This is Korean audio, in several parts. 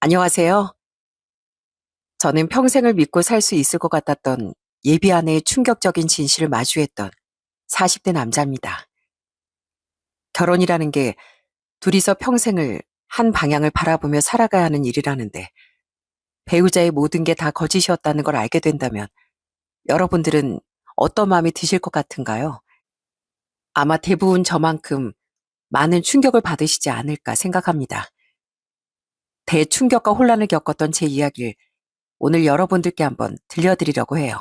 안녕하세요. 저는 평생을 믿고 살 수 있을 것 같았던 예비 아내의 충격적인 진실을 마주했던 40대 남자입니다. 결혼이라는 게 둘이서 평생을 한 방향을 바라보며 살아가야 하는 일이라는데 배우자의 모든 게 다 거짓이었다는 걸 알게 된다면 여러분들은 어떤 마음이 드실 것 같은가요? 아마 대부분 저만큼 많은 충격을 받으시지 않을까 생각합니다. 대충격과 혼란을 겪었던 제 이야기를 오늘 여러분들께 한번 들려드리려고 해요.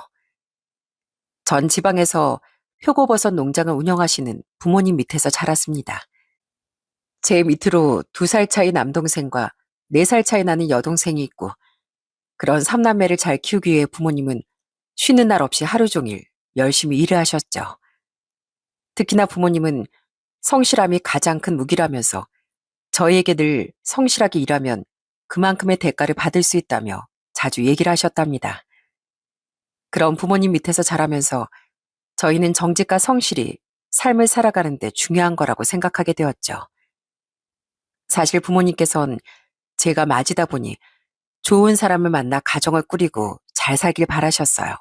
전 지방에서 표고버섯 농장을 운영하시는 부모님 밑에서 자랐습니다. 제 밑으로 2살 차이 남동생과 4살 차이 나는 여동생이 있고 그런 삼남매를 잘 키우기 위해 부모님은 쉬는 날 없이 하루 종일 열심히 일을 하셨죠. 특히나 부모님은 성실함이 가장 큰 무기라면서 저희에게 늘 성실하게 일하면 그만큼의 대가를 받을 수 있다며 자주 얘기를 하셨답니다. 그런 부모님 밑에서 자라면서 저희는 정직과 성실이 삶을 살아가는데 중요한 거라고 생각하게 되었죠. 사실 부모님께선 제가 맞이다 보니 좋은 사람을 만나 가정을 꾸리고 잘 살길 바라셨어요.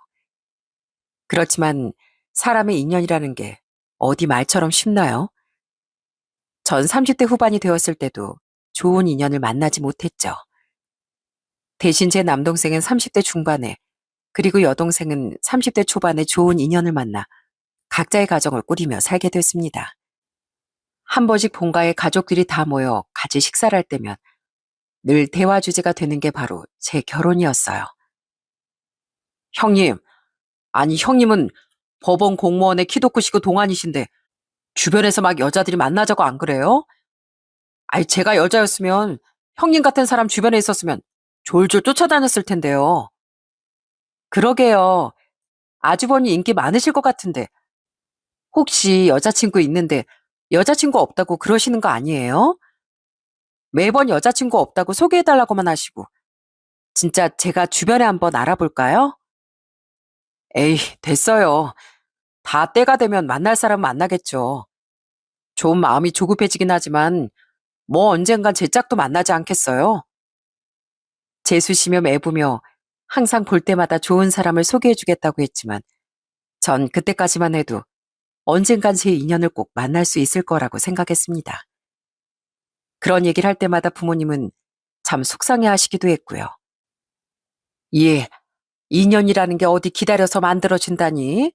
그렇지만 사람의 인연이라는 게 어디 말처럼 쉽나요? 전 30대 후반이 되었을 때도 좋은 인연을 만나지 못했죠. 대신 제 남동생은 30대 중반에 그리고 여동생은 30대 초반에 좋은 인연을 만나 각자의 가정을 꾸리며 살게 됐습니다. 한 번씩 본가에 가족들이 다 모여 같이 식사를 할 때면 늘 대화 주제가 되는 게 바로 제 결혼이었어요. 형님, 아니 형님은 법원 공무원의 키도 크시고 동안이신데 주변에서 막 여자들이 만나자고 안 그래요? 아니 제가 여자였으면 형님 같은 사람 주변에 있었으면 졸졸 쫓아다녔을 텐데요. 그러게요. 아주버니 인기 많으실 것 같은데 혹시 여자친구 있는데 여자친구 없다고 그러시는 거 아니에요? 매번 여자친구 없다고 소개해달라고만 하시고 진짜 제가 주변에 한번 알아볼까요? 에이, 됐어요. 다 때가 되면 만날 사람 만나겠죠. 좋은 마음이 조급해지긴 하지만 뭐 언젠간 제 짝도 만나지 않겠어요? 재수시며 매부며 항상 볼 때마다 좋은 사람을 소개해주겠다고 했지만 전 그때까지만 해도 언젠간 제 인연을 꼭 만날 수 있을 거라고 생각했습니다. 그런 얘기를 할 때마다 부모님은 참 속상해 하시기도 했고요. 예, 인연이라는 게 어디 기다려서 만들어진다니?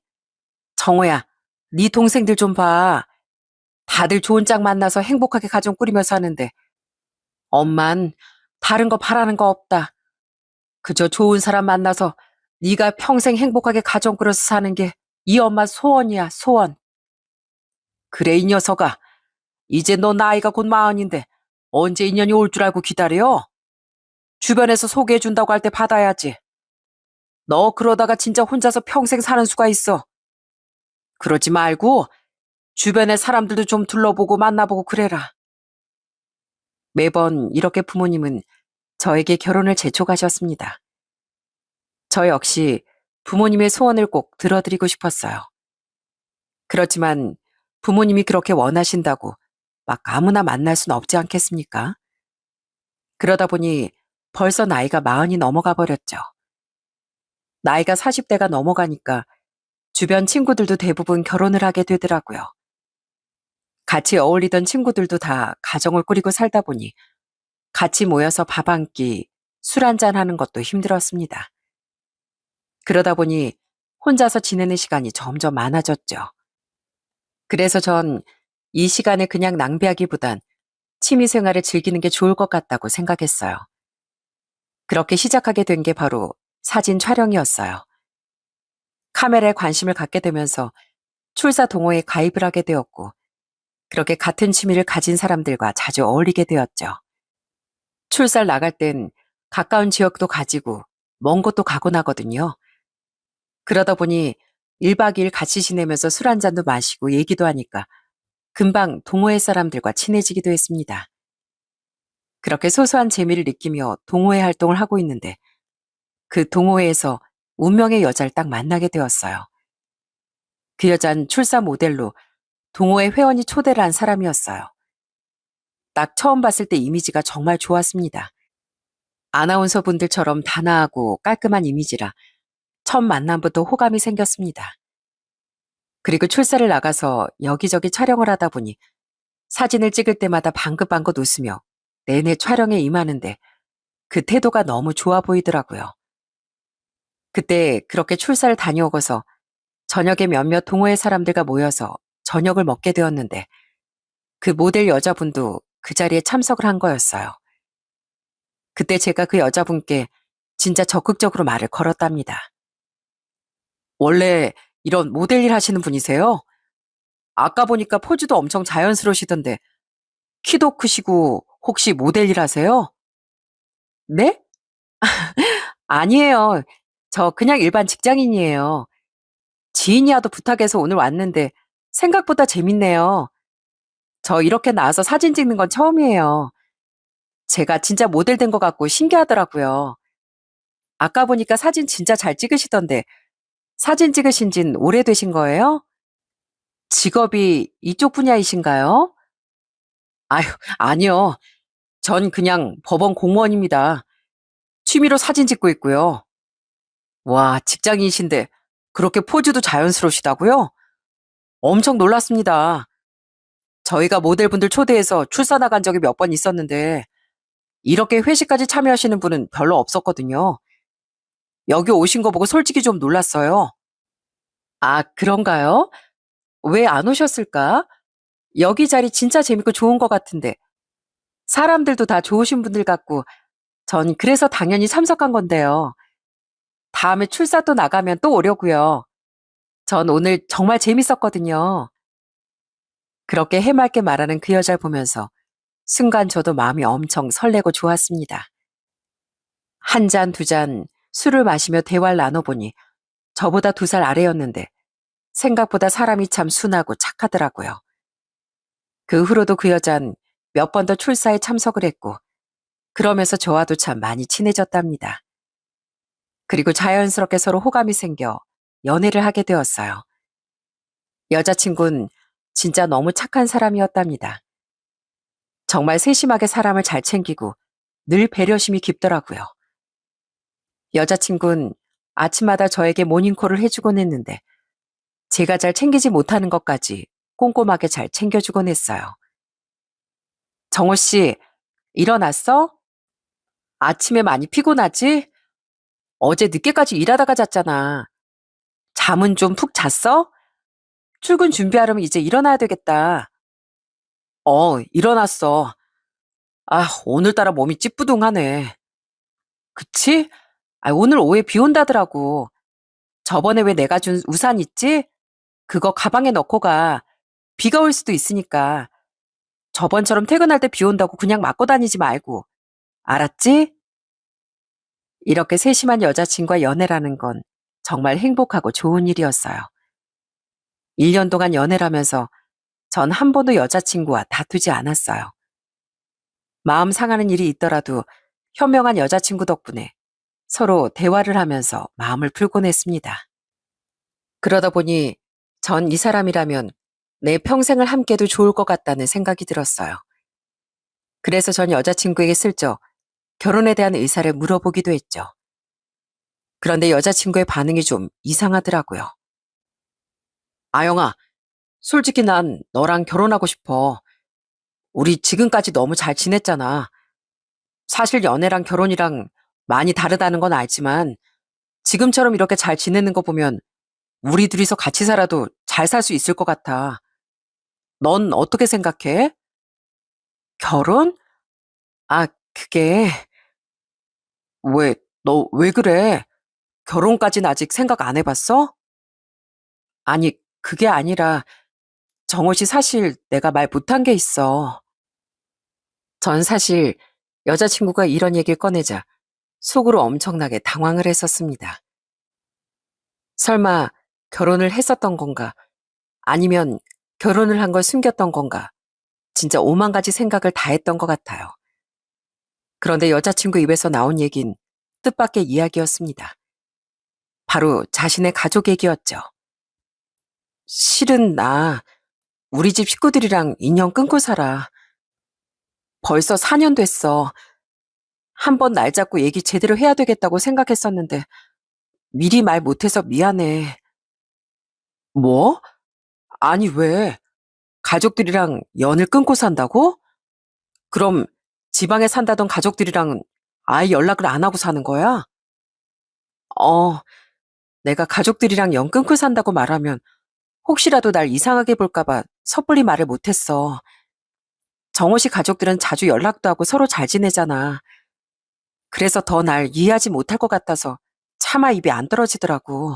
정호야, 네 동생들 좀 봐. 다들 좋은 짝 만나서 행복하게 가정 꾸리며 사는데 엄만 다른 거 바라는 거 없다. 그저 좋은 사람 만나서 네가 평생 행복하게 가정 꾸려서 사는 게 이 엄마 소원이야, 소원. 그래 이 녀석아. 이제 너 나이가 곧 40인데 언제 인연이 올 줄 알고 기다려? 주변에서 소개해준다고 할 때 받아야지. 너 그러다가 진짜 혼자서 평생 사는 수가 있어. 그러지 말고 주변의 사람들도 좀 둘러보고 만나보고 그래라. 매번 이렇게 부모님은 저에게 결혼을 재촉하셨습니다. 저 역시 부모님의 소원을 꼭 들어드리고 싶었어요. 그렇지만 부모님이 그렇게 원하신다고 막 아무나 만날 순 없지 않겠습니까? 그러다 보니 벌써 나이가 40이 넘어가 버렸죠. 나이가 40대가 넘어가니까 주변 친구들도 대부분 결혼을 하게 되더라고요. 같이 어울리던 친구들도 다 가정을 꾸리고 살다 보니 같이 모여서 밥 한 끼, 술 한잔 하는 것도 힘들었습니다. 그러다 보니 혼자서 지내는 시간이 점점 많아졌죠. 그래서 전 이 시간을 그냥 낭비하기보단 취미 생활을 즐기는 게 좋을 것 같다고 생각했어요. 그렇게 시작하게 된 게 바로 사진 촬영이었어요. 카메라에 관심을 갖게 되면서 출사 동호회에 가입을 하게 되었고, 그렇게 같은 취미를 가진 사람들과 자주 어울리게 되었죠. 출사를 나갈 땐 가까운 지역도 가지고 먼 곳도 가곤 하거든요. 그러다 보니 1박 2일 같이 지내면서 술 한 잔도 마시고 얘기도 하니까 금방 동호회 사람들과 친해지기도 했습니다. 그렇게 소소한 재미를 느끼며 동호회 활동을 하고 있는데 그 동호회에서 운명의 여자를 딱 만나게 되었어요. 그 여잔 출사 모델로 동호회 회원이 초대를 한 사람이었어요. 딱 처음 봤을 때 이미지가 정말 좋았습니다. 아나운서 분들처럼 단아하고 깔끔한 이미지라 첫 만남부터 호감이 생겼습니다. 그리고 출사를 나가서 여기저기 촬영을 하다 보니 사진을 찍을 때마다 방긋방긋 웃으며 내내 촬영에 임하는데 그 태도가 너무 좋아 보이더라고요. 그때 그렇게 출사를 다녀오고서 저녁에 몇몇 동호회 사람들과 모여서 저녁을 먹게 되었는데 그 모델 여자분도 그 자리에 참석을 한 거였어요. 그때 제가 그 여자분께 진짜 적극적으로 말을 걸었답니다. 원래 이런 모델 일 하시는 분이세요? 아까 보니까 포즈도 엄청 자연스러우시던데 키도 크시고 혹시 모델 일 하세요? 네? 아니에요. 저 그냥 일반 직장인이에요. 지인이 하도 부탁해서 오늘 왔는데 생각보다 재밌네요. 저 이렇게 나와서 사진 찍는 건 처음이에요. 제가 진짜 모델 된 것 같고 신기하더라고요. 아까 보니까 사진 진짜 잘 찍으시던데 사진 찍으신 진 오래되신 거예요? 직업이 이쪽 분야이신가요? 아유, 아니요. 전 그냥 법원 공무원입니다. 취미로 사진 찍고 있고요. 와, 직장인이신데 그렇게 포즈도 자연스러우시다고요? 엄청 놀랐습니다. 저희가 모델분들 초대해서 출사 나간 적이 몇 번 있었는데 이렇게 회식까지 참여하시는 분은 별로 없었거든요. 여기 오신 거 보고 솔직히 좀 놀랐어요. 아, 그런가요? 왜 안 오셨을까? 여기 자리 진짜 재밌고 좋은 것 같은데 사람들도 다 좋으신 분들 같고 전 그래서 당연히 참석한 건데요. 다음에 출사 또 나가면 또 오려고요. 전 오늘 정말 재밌었거든요. 그렇게 해맑게 말하는 그 여자를 보면서 순간 저도 마음이 엄청 설레고 좋았습니다. 한 잔, 두 잔 술을 마시며 대화를 나눠보니 저보다 2살 아래였는데 생각보다 사람이 참 순하고 착하더라고요. 그 후로도 그 여잔 몇 번 더 출사에 참석을 했고 그러면서 저와도 참 많이 친해졌답니다. 그리고 자연스럽게 서로 호감이 생겨 연애를 하게 되었어요. 여자친구는 진짜 너무 착한 사람이었답니다. 정말 세심하게 사람을 잘 챙기고 늘 배려심이 깊더라고요. 여자친구는 아침마다 저에게 모닝콜을 해주곤 했는데 제가 잘 챙기지 못하는 것까지 꼼꼼하게 잘 챙겨주곤 했어요. 정호 씨, 일어났어? 아침에 많이 피곤하지? 어제 늦게까지 일하다가 잤잖아. 잠은 좀 푹 잤어? 출근 준비하려면 이제 일어나야 되겠다. 일어났어. 아, 오늘따라 몸이 찌뿌둥하네. 그치? 아, 오늘 오후에 비 온다더라고. 저번에 왜 내가 준 우산 있지? 그거 가방에 넣고 가. 비가 올 수도 있으니까. 저번처럼 퇴근할 때 비 온다고 그냥 맞고 다니지 말고. 알았지? 이렇게 세심한 여자친구와 연애라는 건 정말 행복하고 좋은 일이었어요. 1년 동안 연애를 하면서 전 한 번도 여자친구와 다투지 않았어요. 마음 상하는 일이 있더라도 현명한 여자친구 덕분에 서로 대화를 하면서 마음을 풀곤 했습니다. 그러다 보니 전 이 사람이라면 내 평생을 함께도 좋을 것 같다는 생각이 들었어요. 그래서 전 여자친구에게 슬쩍 결혼에 대한 의사를 물어보기도 했죠. 그런데 여자친구의 반응이 좀 이상하더라고요. 아영아, 솔직히 난 너랑 결혼하고 싶어. 우리 지금까지 너무 잘 지냈잖아. 사실 연애랑 결혼이랑 많이 다르다는 건 알지만 지금처럼 이렇게 잘 지내는 거 보면 우리 둘이서 같이 살아도 잘 살 수 있을 것 같아. 넌 어떻게 생각해? 결혼? 아, 그게 왜, 너 왜 그래? 결혼까진 아직 생각 안 해봤어? 아니, 그게 아니라 정호 씨 사실 내가 말 못한 게 있어. 전 사실 여자친구가 이런 얘기를 꺼내자 속으로 엄청나게 당황을 했었습니다. 설마 결혼을 했었던 건가? 아니면 결혼을 한 걸 숨겼던 건가? 진짜 오만 가지 생각을 다 했던 것 같아요. 그런데 여자친구 입에서 나온 얘긴 뜻밖의 이야기였습니다. 바로 자신의 가족 얘기였죠. 실은 나 우리 집 식구들이랑 인연 끊고 살아. 벌써 4년 됐어. 한 번 날 잡고 얘기 제대로 해야 되겠다고 생각했었는데 미리 말 못해서 미안해. 뭐? 아니 왜? 가족들이랑 연을 끊고 산다고? 그럼 지방에 산다던 가족들이랑은 아예 연락을 안 하고 사는 거야? 어, 내가 가족들이랑 연 끊고 산다고 말하면 혹시라도 날 이상하게 볼까봐 섣불리 말을 못했어. 정호 씨 가족들은 자주 연락도 하고 서로 잘 지내잖아. 그래서 더 날 이해하지 못할 것 같아서 차마 입이 안 떨어지더라고.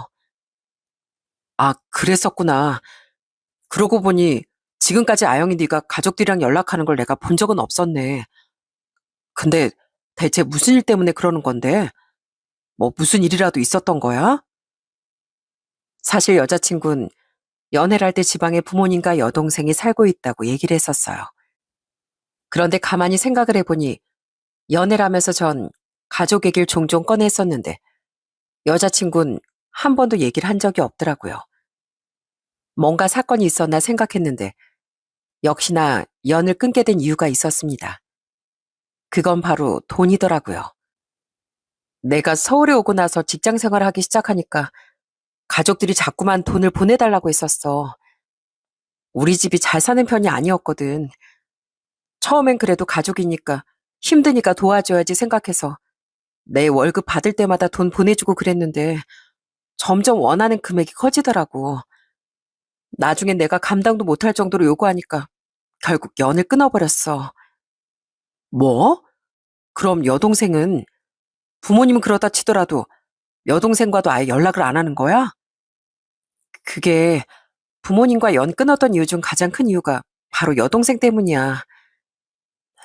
아, 그랬었구나. 그러고 보니 지금까지 아영이 네가 가족들이랑 연락하는 걸 내가 본 적은 없었네. 근데 대체 무슨 일 때문에 그러는 건데? 뭐 무슨 일이라도 있었던 거야? 사실 여자친구는 연애를 할 때 지방에 부모님과 여동생이 살고 있다고 얘기를 했었어요. 그런데 가만히 생각을 해보니 연애를 하면서 전 가족 얘기를 종종 꺼냈었는데 여자친구는 한 번도 얘기를 한 적이 없더라고요. 뭔가 사건이 있었나 생각했는데 역시나 연을 끊게 된 이유가 있었습니다. 그건 바로 돈이더라고요. 내가 서울에 오고 나서 직장 생활을 하기 시작하니까 가족들이 자꾸만 돈을 보내달라고 했었어. 우리 집이 잘 사는 편이 아니었거든. 처음엔 그래도 가족이니까 힘드니까 도와줘야지 생각해서 내 월급 받을 때마다 돈 보내주고 그랬는데 점점 원하는 금액이 커지더라고. 나중엔 내가 감당도 못할 정도로 요구하니까 결국 연을 끊어버렸어. 뭐? 그럼 여동생은 부모님은 그러다 치더라도 여동생과도 아예 연락을 안 하는 거야? 그게 부모님과 연 끊었던 이유 중 가장 큰 이유가 바로 여동생 때문이야.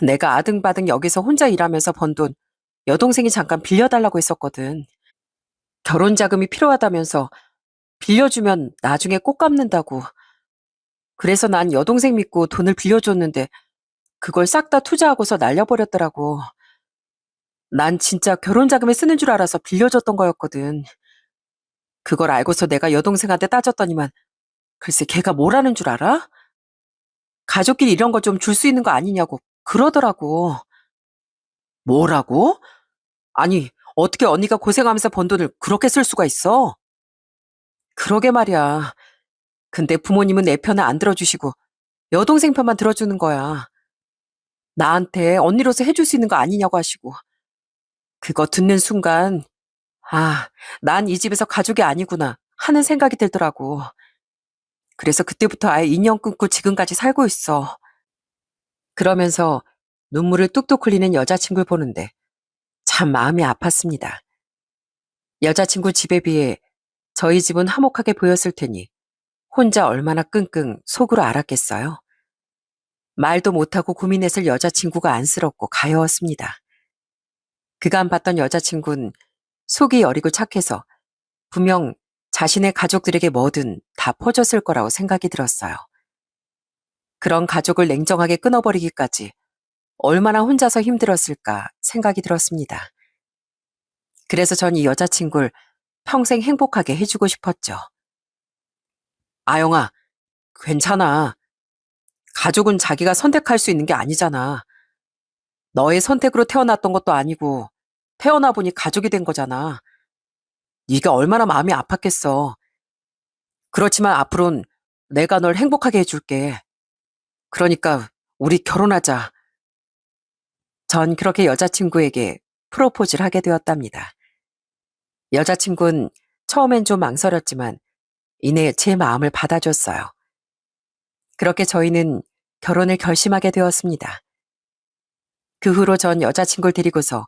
내가 아등바등 여기서 혼자 일하면서 번 돈 여동생이 잠깐 빌려달라고 했었거든. 결혼 자금이 필요하다면서 빌려주면 나중에 꼭 갚는다고. 그래서 난 여동생 믿고 돈을 빌려줬는데 그걸 싹 다 투자하고서 날려버렸더라고. 난 진짜 결혼 자금에 쓰는 줄 알아서 빌려줬던 거였거든. 그걸 알고서 내가 여동생한테 따졌더니만 글쎄 걔가 뭐라는 줄 알아? 가족끼리 이런 거 좀 줄 수 있는 거 아니냐고 그러더라고. 뭐라고? 아니, 어떻게 언니가 고생하면서 번 돈을 그렇게 쓸 수가 있어? 그러게 말이야. 근데 부모님은 내 편을 안 들어주시고 여동생 편만 들어주는 거야. 나한테 언니로서 해줄 수 있는 거 아니냐고 하시고. 그거 듣는 순간, 아, 난 이 집에서 가족이 아니구나 하는 생각이 들더라고. 그래서 그때부터 아예 인연 끊고 지금까지 살고 있어. 그러면서 눈물을 뚝뚝 흘리는 여자친구를 보는데 참 마음이 아팠습니다. 여자친구 집에 비해 저희 집은 화목하게 보였을 테니 혼자 얼마나 끙끙 속으로 앓았겠어요. 말도 못하고 고민했을 여자친구가 안쓰럽고 가여웠습니다. 그간 봤던 여자친구는 속이 여리고 착해서 분명 자신의 가족들에게 뭐든 다 퍼줬을 거라고 생각이 들었어요. 그런 가족을 냉정하게 끊어버리기까지 얼마나 혼자서 힘들었을까 생각이 들었습니다. 그래서 전 이 여자친구를 평생 행복하게 해주고 싶었죠. 아영아, 괜찮아. 가족은 자기가 선택할 수 있는 게 아니잖아. 너의 선택으로 태어났던 것도 아니고 태어나 보니 가족이 된 거잖아. 네가 얼마나 마음이 아팠겠어. 그렇지만 앞으로는 내가 널 행복하게 해줄게. 그러니까 우리 결혼하자. 전 그렇게 여자친구에게 프로포즈를 하게 되었답니다. 여자친구는 처음엔 좀 망설였지만 이내 제 마음을 받아줬어요. 그렇게 저희는 결혼을 결심하게 되었습니다. 그 후로 전 여자친구를 데리고서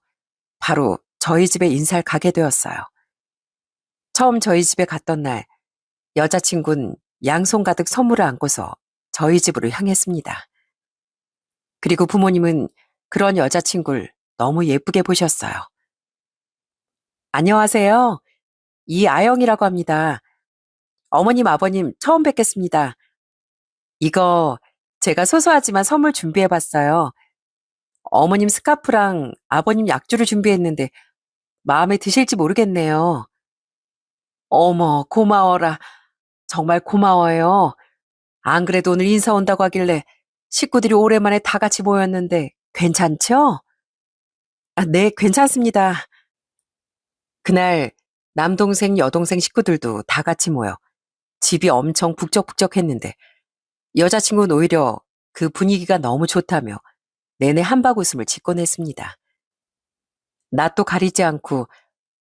바로 저희 집에 인사를 가게 되었어요. 처음 저희 집에 갔던 날 여자친구는 양손 가득 선물을 안고서 저희 집으로 향했습니다. 그리고 부모님은 그런 여자친구를 너무 예쁘게 보셨어요. 안녕하세요. 이아영이라고 합니다. 어머님, 아버님 처음 뵙겠습니다. 이거 제가 소소하지만 선물 준비해봤어요. 어머님 스카프랑 아버님 약주를 준비했는데 마음에 드실지 모르겠네요. 어머, 고마워라. 정말 고마워요. 안 그래도 오늘 인사 온다고 하길래 식구들이 오랜만에 다 같이 모였는데 괜찮죠? 아, 네, 괜찮습니다. 그날 남동생, 여동생 식구들도 다 같이 모여 집이 엄청 북적북적했는데 여자친구는 오히려 그 분위기가 너무 좋다며 내내 한바구음을 짓곤 했습니다. 낯도 가리지 않고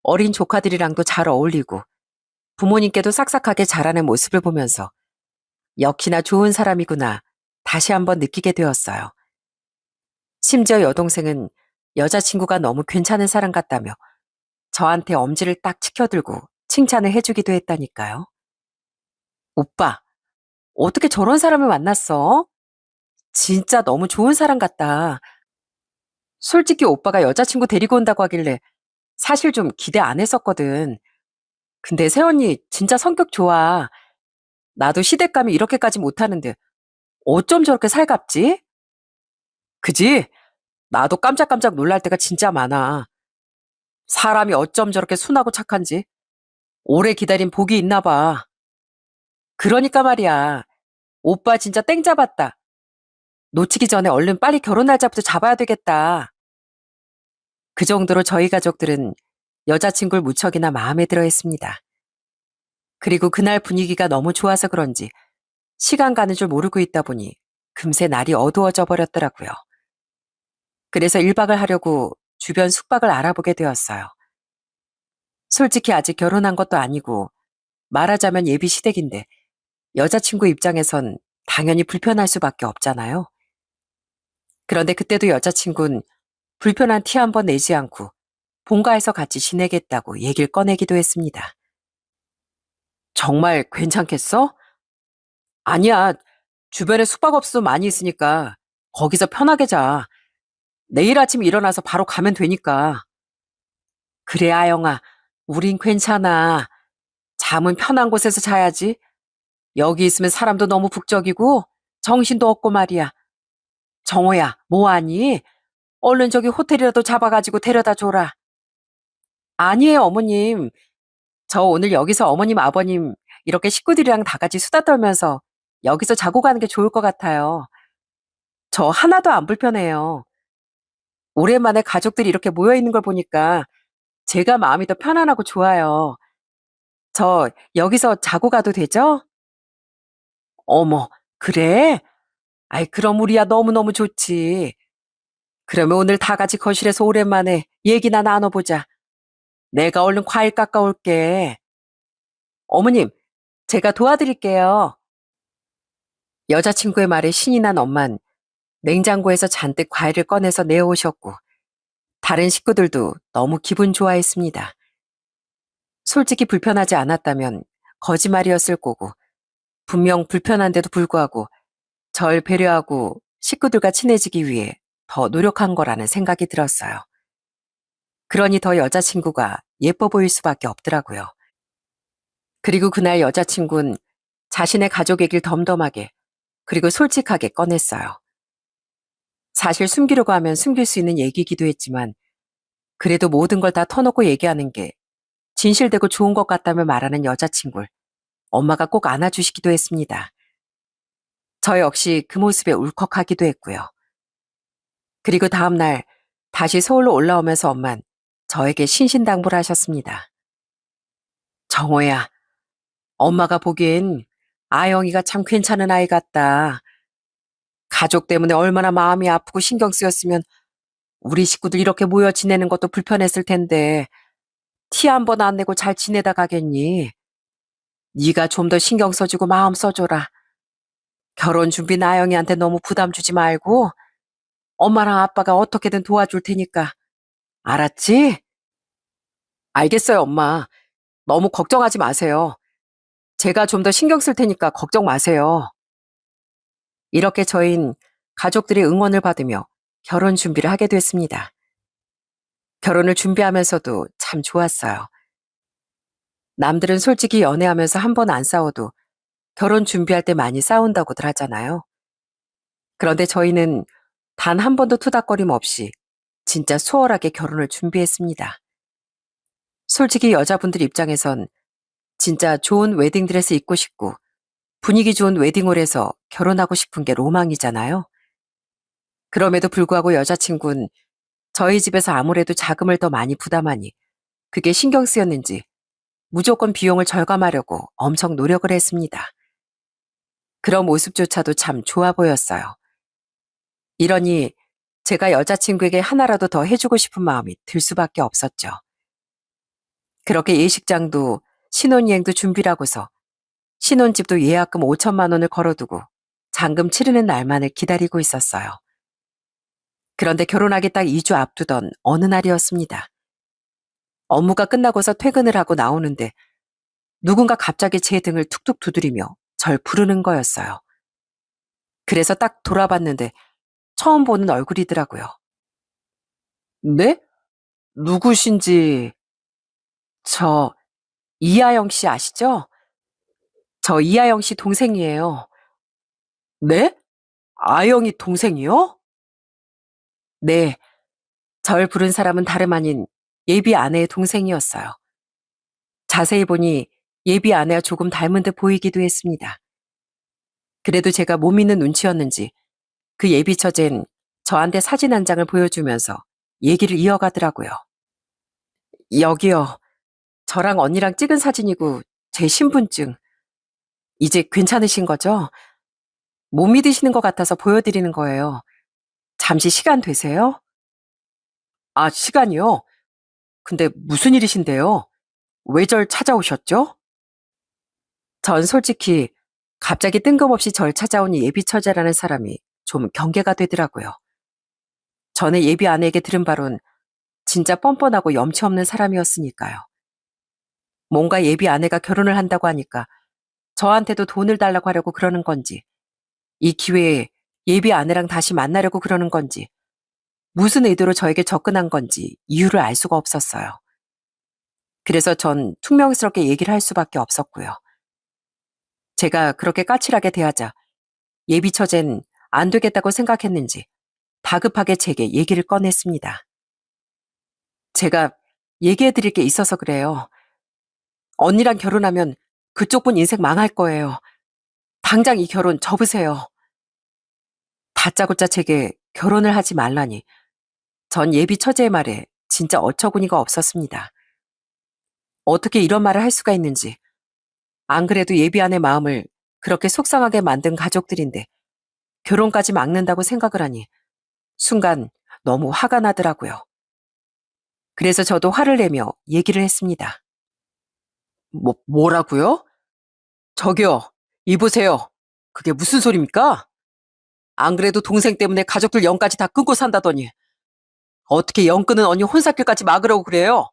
어린 조카들이랑도 잘 어울리고 부모님께도 싹싹하게 자라는 모습을 보면서 역시나 좋은 사람이구나 다시 한번 느끼게 되었어요. 심지어 여동생은 여자친구가 너무 괜찮은 사람 같다며 저한테 엄지를 딱 치켜들고 칭찬을 해주기도 했다니까요. 오빠, 어떻게 저런 사람을 만났어? 진짜 너무 좋은 사람 같다. 솔직히 오빠가 여자친구 데리고 온다고 하길래 사실 좀 기대 안 했었거든. 근데 새언니 진짜 성격 좋아. 나도 시댁 가면 이렇게까지 못하는데 어쩜 저렇게 살갑지? 그지? 나도 깜짝깜짝 놀랄 때가 진짜 많아. 사람이 어쩜 저렇게 순하고 착한지. 오래 기다린 복이 있나 봐. 그러니까 말이야. 오빠 진짜 땡 잡았다. 놓치기 전에 얼른 빨리 결혼 날짜부터 잡아야 되겠다. 그 정도로 저희 가족들은 여자친구를 무척이나 마음에 들어 했습니다. 그리고 그날 분위기가 너무 좋아서 그런지 시간 가는 줄 모르고 있다 보니 금세 날이 어두워져 버렸더라고요. 그래서 1박을 하려고 주변 숙박을 알아보게 되었어요. 솔직히 아직 결혼한 것도 아니고 말하자면 예비 시댁인데 여자친구 입장에선 당연히 불편할 수밖에 없잖아요. 그런데 그때도 여자친구는 불편한 티 한 번 내지 않고 본가에서 같이 지내겠다고 얘기를 꺼내기도 했습니다. 정말 괜찮겠어? 아니야. 주변에 숙박업소 많이 있으니까 거기서 편하게 자. 내일 아침 일어나서 바로 가면 되니까. 그래, 아영아. 우린 괜찮아. 잠은 편한 곳에서 자야지. 여기 있으면 사람도 너무 북적이고 정신도 없고 말이야. 정호야, 뭐하니? 얼른 저기 호텔이라도 잡아가지고 데려다 줘라. 아니에요, 어머님. 저 오늘 여기서 어머님, 아버님 이렇게 식구들이랑 다 같이 수다 떨면서 여기서 자고 가는 게 좋을 것 같아요. 저 하나도 안 불편해요. 오랜만에 가족들이 이렇게 모여 있는 걸 보니까 제가 마음이 더 편안하고 좋아요. 저 여기서 자고 가도 되죠? 어머, 그래? 아이, 그럼 우리야 너무너무 좋지. 그러면 오늘 다 같이 거실에서 오랜만에 얘기나 나눠보자. 내가 얼른 과일 깎아올게. 어머님, 제가 도와드릴게요. 여자친구의 말에 신이 난 엄만 냉장고에서 잔뜩 과일을 꺼내서 내어오셨고 다른 식구들도 너무 기분 좋아했습니다. 솔직히 불편하지 않았다면 거짓말이었을 거고 분명 불편한데도 불구하고 절 배려하고 식구들과 친해지기 위해 더 노력한 거라는 생각이 들었어요. 그러니 더 여자친구가 예뻐 보일 수밖에 없더라고요. 그리고 그날 여자친구는 자신의 가족 얘기를 덤덤하게 그리고 솔직하게 꺼냈어요. 사실 숨기려고 하면 숨길 수 있는 얘기이기도 했지만 그래도 모든 걸 다 터놓고 얘기하는 게 진실되고 좋은 것 같다며 말하는 여자친구를 엄마가 꼭 안아주시기도 했습니다. 저 역시 그 모습에 울컥하기도 했고요. 그리고 다음날 다시 서울로 올라오면서 엄만 저에게 신신당부를 하셨습니다. 정호야, 엄마가 보기엔 아영이가 참 괜찮은 아이 같다. 가족 때문에 얼마나 마음이 아프고 신경 쓰였으면 우리 식구들 이렇게 모여 지내는 것도 불편했을 텐데 티 한 번 안 내고 잘 지내다 가겠니? 네가 좀 더 신경 써주고 마음 써줘라. 결혼 준비 나영이한테 너무 부담 주지 말고 엄마랑 아빠가 어떻게든 도와줄 테니까. 알았지? 알겠어요, 엄마. 너무 걱정하지 마세요. 제가 좀 더 신경 쓸 테니까 걱정 마세요. 이렇게 저희는 가족들의 응원을 받으며 결혼 준비를 하게 됐습니다. 결혼을 준비하면서도 참 좋았어요. 남들은 솔직히 연애하면서 한 번 안 싸워도 결혼 준비할 때 많이 싸운다고들 하잖아요. 그런데 저희는 단 한 번도 투닥거림 없이 진짜 수월하게 결혼을 준비했습니다. 솔직히 여자분들 입장에선 진짜 좋은 웨딩드레스 입고 싶고 분위기 좋은 웨딩홀에서 결혼하고 싶은 게 로망이잖아요. 그럼에도 불구하고 여자친구는 저희 집에서 아무래도 자금을 더 많이 부담하니 그게 신경 쓰였는지 무조건 비용을 절감하려고 엄청 노력을 했습니다. 그런 모습조차도 참 좋아 보였어요. 이러니 제가 여자친구에게 하나라도 더 해주고 싶은 마음이 들 수밖에 없었죠. 그렇게 예식장도 신혼여행도 준비를 하고서 신혼집도 예약금 5천만 원을 걸어두고 잔금 치르는 날만을 기다리고 있었어요. 그런데 결혼하기 딱 2주 앞두던 어느 날이었습니다. 업무가 끝나고서 퇴근을 하고 나오는데 누군가 갑자기 제 등을 툭툭 두드리며 절 부르는 거였어요. 그래서 딱 돌아봤는데 처음 보는 얼굴이더라고요. 네? 누구신지... 저 이하영 씨 아시죠? 저 이하영 씨 동생이에요. 네? 아영이 동생이요? 네, 절 부른 사람은 다름 아닌 예비 아내의 동생이었어요. 자세히 보니 예비 아내와 조금 닮은 듯 보이기도 했습니다. 그래도 제가 못 믿는 눈치였는지 그 예비 처제는 저한테 사진 한 장을 보여주면서 얘기를 이어가더라고요. 여기요. 저랑 언니랑 찍은 사진이고 제 신분증. 이제 괜찮으신 거죠? 못 믿으시는 것 같아서 보여드리는 거예요. 잠시 시간 되세요? 아, 시간이요? 근데 무슨 일이신데요? 왜 절 찾아오셨죠? 전 솔직히 갑자기 뜬금없이 절 찾아온 예비 처제라는 사람이 좀 경계가 되더라고요. 전에 예비 아내에게 들은 바론 진짜 뻔뻔하고 염치 없는 사람이었으니까요. 뭔가 예비 아내가 결혼을 한다고 하니까 저한테도 돈을 달라고 하려고 그러는 건지, 이 기회에 예비 아내랑 다시 만나려고 그러는 건지, 무슨 의도로 저에게 접근한 건지 이유를 알 수가 없었어요. 그래서 전 퉁명스럽게 얘기를 할 수밖에 없었고요. 제가 그렇게 까칠하게 대하자 예비 처제는 안 되겠다고 생각했는지 다급하게 제게 얘기를 꺼냈습니다. 제가 얘기해 드릴 게 있어서 그래요. 언니랑 결혼하면 그쪽 분 인생 망할 거예요. 당장 이 결혼 접으세요. 다짜고짜 제게 결혼을 하지 말라니 전 예비 처제의 말에 진짜 어처구니가 없었습니다. 어떻게 이런 말을 할 수가 있는지, 안 그래도 예비 아내 마음을 그렇게 속상하게 만든 가족들인데 결혼까지 막는다고 생각을 하니 순간 너무 화가 나더라고요. 그래서 저도 화를 내며 얘기를 했습니다. 뭐라고요? 저기요, 이보세요. 그게 무슨 소리입니까? 안 그래도 동생 때문에 가족들 영까지 다 끊고 산다더니 어떻게 영 끊은 언니 혼사길까지 막으려고 그래요?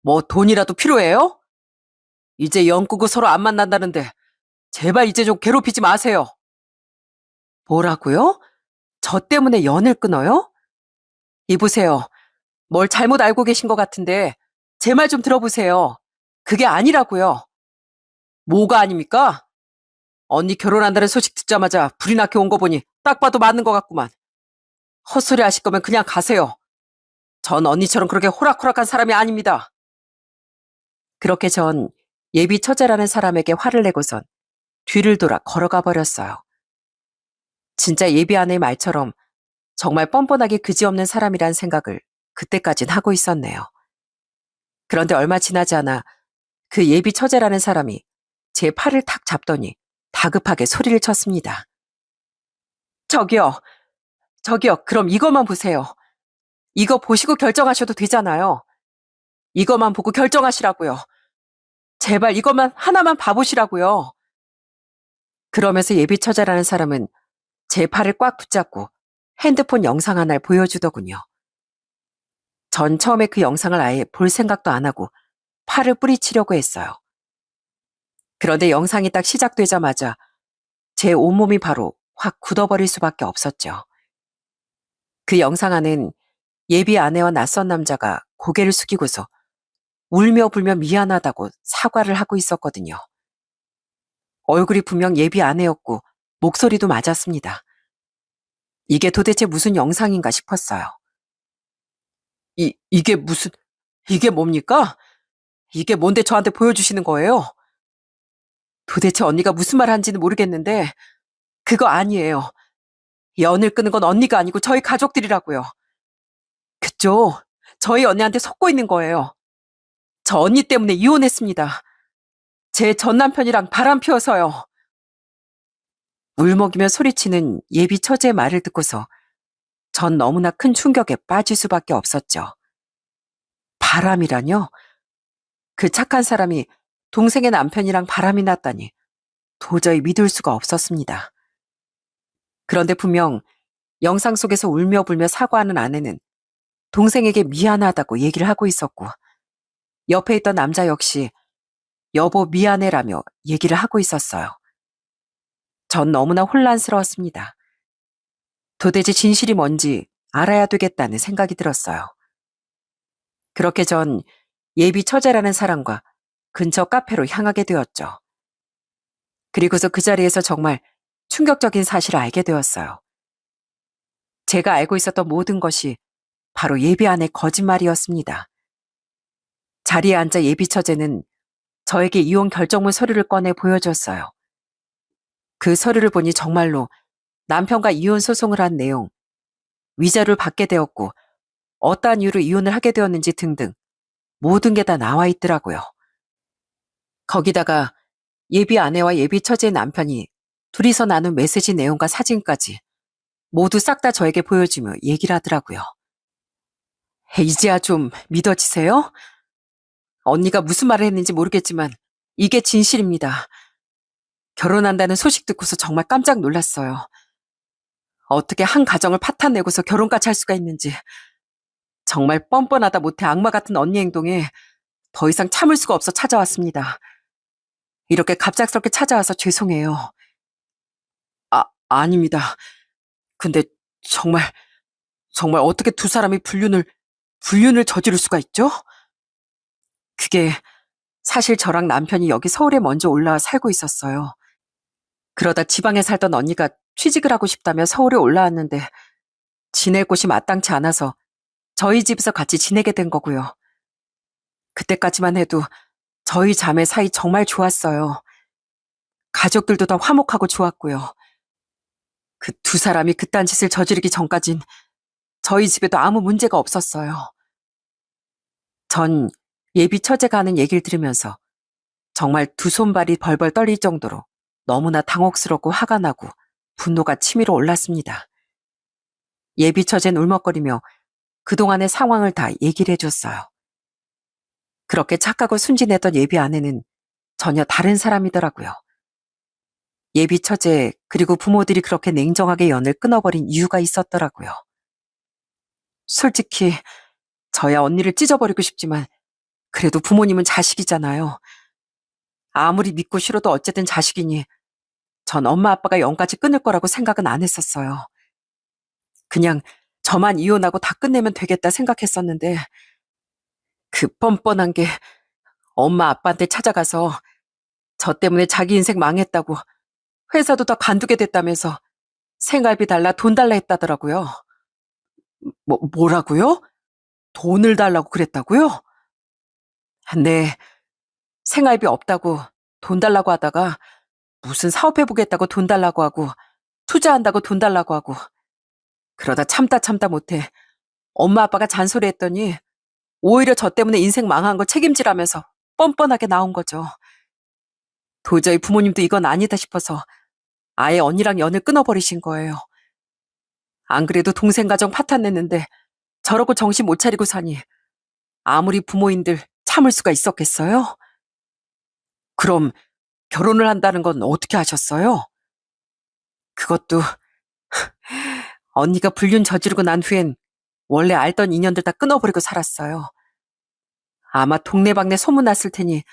뭐 돈이라도 필요해요? 이제 영 끊고 서로 안 만난다는데 제발 이제 좀 괴롭히지 마세요. 뭐라고요? 저 때문에 연을 끊어요? 이보세요. 뭘 잘못 알고 계신 것 같은데 제 말 좀 들어보세요. 그게 아니라고요. 뭐가 아닙니까? 언니 결혼한다는 소식 듣자마자 불이 나게 온 거 보니 딱 봐도 맞는 것 같구만. 헛소리 하실 거면 그냥 가세요. 전 언니처럼 그렇게 호락호락한 사람이 아닙니다. 그렇게 전 예비 처제라는 사람에게 화를 내고선 뒤를 돌아 걸어가 버렸어요. 진짜 예비 아내의 말처럼 정말 뻔뻔하게 그지없는 사람이란 생각을 그때까진 하고 있었네요. 그런데 얼마 지나지 않아 그 예비 처제라는 사람이 제 팔을 탁 잡더니 다급하게 소리를 쳤습니다. 저기요, 저기요, 그럼 이것만 보세요. 이거 보시고 결정하셔도 되잖아요. 이것만 보고 결정하시라고요. 제발 이것만 하나만 봐보시라고요. 그러면서 예비 처제라는 사람은 제 팔을 꽉 붙잡고 핸드폰 영상 하나를 보여주더군요. 전 처음에 그 영상을 아예 볼 생각도 안 하고 팔을 뿌리치려고 했어요. 그런데 영상이 딱 시작되자마자 제 온몸이 바로 확 굳어버릴 수밖에 없었죠. 그 영상 안엔 예비 아내와 낯선 남자가 고개를 숙이고서 울며 불며 미안하다고 사과를 하고 있었거든요. 얼굴이 분명 예비 아내였고 목소리도 맞았습니다. 이게 도대체 무슨 영상인가 싶었어요. 이게 뭡니까? 이게 뭔데 저한테 보여주시는 거예요? 도대체 언니가 무슨 말 한지는 모르겠는데 그거 아니에요. 연을 끄는 건 언니가 아니고 저희 가족들이라고요. 맞죠? 저희 언니한테 속고 있는 거예요. 저 언니 때문에 이혼했습니다. 제 전 남편이랑 바람 피워서요. 울먹이며 소리치는 예비 처제의 말을 듣고서 전 너무나 큰 충격에 빠질 수밖에 없었죠. 바람이라뇨? 그 착한 사람이 동생의 남편이랑 바람이 났다니 도저히 믿을 수가 없었습니다. 그런데 분명 영상 속에서 울며 불며 사과하는 아내는 동생에게 미안하다고 얘기를 하고 있었고, 옆에 있던 남자 역시 여보 미안해라며 얘기를 하고 있었어요. 전 너무나 혼란스러웠습니다. 도대체 진실이 뭔지 알아야 되겠다는 생각이 들었어요. 그렇게 전 예비 처제라는 사람과 근처 카페로 향하게 되었죠. 그리고서 그 자리에서 정말 충격적인 사실을 알게 되었어요. 제가 알고 있었던 모든 것이 바로 예비 아내 거짓말이었습니다. 자리에 앉아 예비 처제는 저에게 이혼 결정문 서류를 꺼내 보여줬어요. 그 서류를 보니 정말로 남편과 이혼 소송을 한 내용, 위자료를 받게 되었고 어떠한 이유로 이혼을 하게 되었는지 등등 모든 게 다 나와 있더라고요. 거기다가 예비 아내와 예비 처제의 남편이 둘이서 나눈 메시지 내용과 사진까지 모두 싹 다 저에게 보여주며 얘기를 하더라고요. 이제야 좀 믿어지세요? 언니가 무슨 말을 했는지 모르겠지만 이게 진실입니다. 결혼한다는 소식 듣고서 정말 깜짝 놀랐어요. 어떻게 한 가정을 파탄내고서 결혼까지 할 수가 있는지. 정말 뻔뻔하다 못해 악마 같은 언니 행동에 더 이상 참을 수가 없어 찾아왔습니다. 이렇게 갑작스럽게 찾아와서 죄송해요. 아닙니다. 근데 정말, 정말 어떻게 두 사람이 불륜을 저지를 수가 있죠? 그게 사실 저랑 남편이 여기 서울에 먼저 올라와 살고 있었어요. 그러다 지방에 살던 언니가 취직을 하고 싶다며 서울에 올라왔는데 지낼 곳이 마땅치 않아서 저희 집에서 같이 지내게 된 거고요. 그때까지만 해도 저희 자매 사이 정말 좋았어요. 가족들도 다 화목하고 좋았고요. 그 두 사람이 그딴 짓을 저지르기 전까진 저희 집에도 아무 문제가 없었어요. 전 예비 처제가 하는 얘기를 들으면서 정말 두 손발이 벌벌 떨릴 정도로 너무나 당혹스럽고 화가 나고 분노가 치밀어 올랐습니다. 예비 처제는 울먹거리며 그동안의 상황을 다 얘기를 해줬어요. 그렇게 착하고 순진했던 예비 아내는 전혀 다른 사람이더라고요. 예비 처제 그리고 부모들이 그렇게 냉정하게 연을 끊어버린 이유가 있었더라고요. 솔직히 저야 언니를 찢어버리고 싶지만 그래도 부모님은 자식이잖아요. 아무리 믿고 싫어도 어쨌든 자식이니 전 엄마 아빠가 영까지 끊을 거라고 생각은 안 했었어요. 그냥 저만 이혼하고 다 끝내면 되겠다 생각했었는데 그 뻔뻔한 게 엄마 아빠한테 찾아가서 저 때문에 자기 인생 망했다고 회사도 다 관두게 됐다면서 생활비 달라 돈 달라 했다더라고요. 뭐라고요? 돈을 달라고 그랬다고요? 네, 생활비 없다고 돈 달라고 하다가 무슨 사업해보겠다고 돈 달라고 하고 투자한다고 돈 달라고 하고 그러다 참다 못해 엄마 아빠가 잔소리했더니 오히려 저 때문에 인생 망한 거 책임지라면서 뻔뻔하게 나온 거죠. 도저히 부모님도 이건 아니다 싶어서 아예 언니랑 연을 끊어버리신 거예요. 안 그래도 동생 가정 파탄냈는데 저러고 정신 못 차리고 사니 아무리 부모님들 참을 수가 있었겠어요? 그럼 결혼을 한다는 건 어떻게 하셨어요? 그것도 언니가 불륜 저지르고 난 후엔 원래 알던 인연들 다 끊어버리고 살았어요. 아마 동네방네 소문났을 테니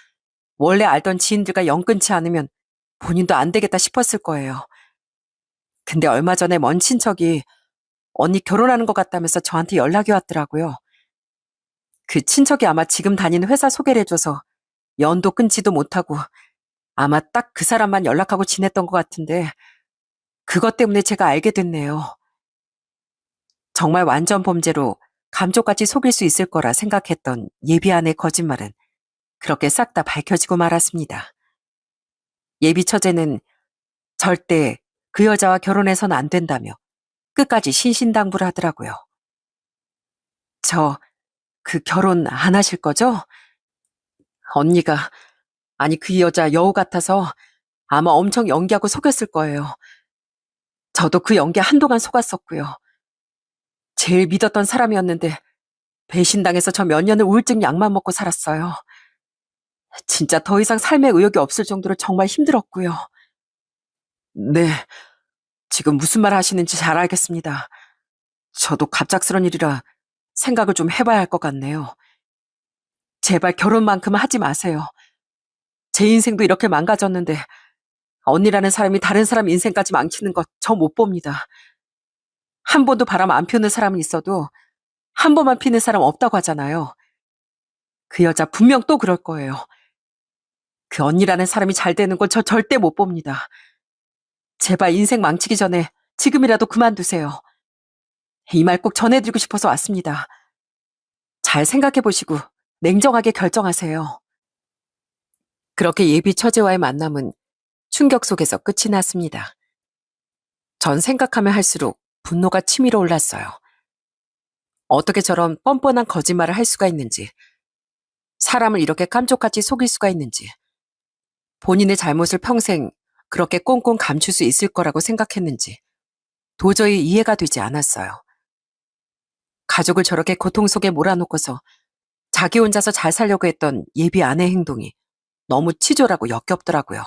원래 알던 지인들과 연 끊지 않으면 본인도 안 되겠다 싶었을 거예요. 근데 얼마 전에 먼 친척이 언니 결혼하는 것 같다면서 저한테 연락이 왔더라고요. 그 친척이 아마 지금 다니는 회사 소개를 해줘서 연도 끊지도 못하고 아마 딱 그 사람만 연락하고 지냈던 것 같은데 그것 때문에 제가 알게 됐네요. 정말 완전 범죄로 감쪽같이 속일 수 있을 거라 생각했던 예비 아내의 거짓말은 그렇게 싹 다 밝혀지고 말았습니다. 예비 처제는 절대 그 여자와 결혼해서는 안 된다며 끝까지 신신당부를 하더라고요. 저, 그 결혼 안 하실 거죠? 언니가, 아니 그 여자 여우 같아서 아마 엄청 연기하고 속였을 거예요. 저도 그 연기 한동안 속았었고요. 제일 믿었던 사람이었는데 배신당해서 저 몇 년을 우울증 약만 먹고 살았어요. 진짜 더 이상 삶에 의욕이 없을 정도로 정말 힘들었고요. 네, 지금 무슨 말 하시는지 잘 알겠습니다. 저도 갑작스런 일이라 생각을 좀 해봐야 할 것 같네요. 제발 결혼만큼은 하지 마세요. 제 인생도 이렇게 망가졌는데 언니라는 사람이 다른 사람 인생까지 망치는 것 저 못 봅니다. 한 번도 바람 안 피우는 사람은 있어도 한 번만 피는 사람 없다고 하잖아요. 그 여자 분명 또 그럴 거예요. 그 언니라는 사람이 잘 되는 걸 저 절대 못 봅니다. 제발 인생 망치기 전에 지금이라도 그만두세요. 이 말 꼭 전해드리고 싶어서 왔습니다. 잘 생각해보시고 냉정하게 결정하세요. 그렇게 예비 처제와의 만남은 충격 속에서 끝이 났습니다. 전 생각하면 할수록 분노가 치밀어 올랐어요. 어떻게 저런 뻔뻔한 거짓말을 할 수가 있는지, 사람을 이렇게 깜짝같이 속일 수가 있는지, 본인의 잘못을 평생 그렇게 꽁꽁 감출 수 있을 거라고 생각했는지 도저히 이해가 되지 않았어요. 가족을 저렇게 고통 속에 몰아놓고서 자기 혼자서 잘 살려고 했던 예비 아내 행동이 너무 치졸하고 역겹더라고요.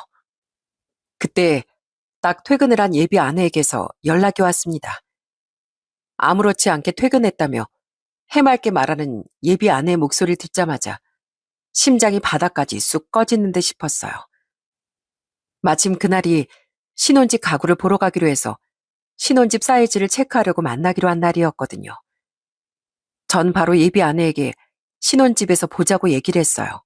그때 딱 퇴근을 한 예비 아내에게서 연락이 왔습니다. 아무렇지 않게 퇴근했다며 해맑게 말하는 예비 아내의 목소리를 듣자마자 심장이 바닥까지 쑥 꺼지는 듯 싶었어요. 마침 그날이 신혼집 가구를 보러 가기로 해서 신혼집 사이즈를 체크하려고 만나기로 한 날이었거든요. 전 바로 예비 아내에게 신혼집에서 보자고 얘기를 했어요.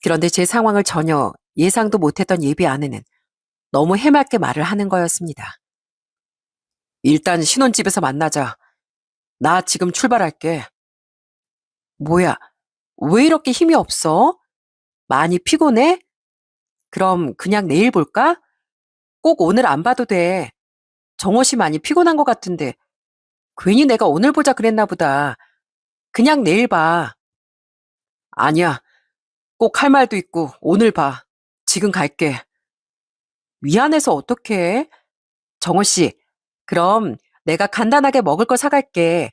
그런데 제 상황을 전혀 예상도 못했던 예비 아내는 너무 해맑게 말을 하는 거였습니다. 일단 신혼집에서 만나자. 나 지금 출발할게. 뭐야, 왜 이렇게 힘이 없어? 많이 피곤해? 그럼 그냥 내일 볼까? 꼭 오늘 안 봐도 돼. 정호 씨 많이 피곤한 것 같은데 괜히 내가 오늘 보자 그랬나 보다. 그냥 내일 봐. 아니야, 꼭 할 말도 있고 오늘 봐. 지금 갈게. 미안해서 어떡해? 정호 씨, 그럼 내가 간단하게 먹을 거 사갈게.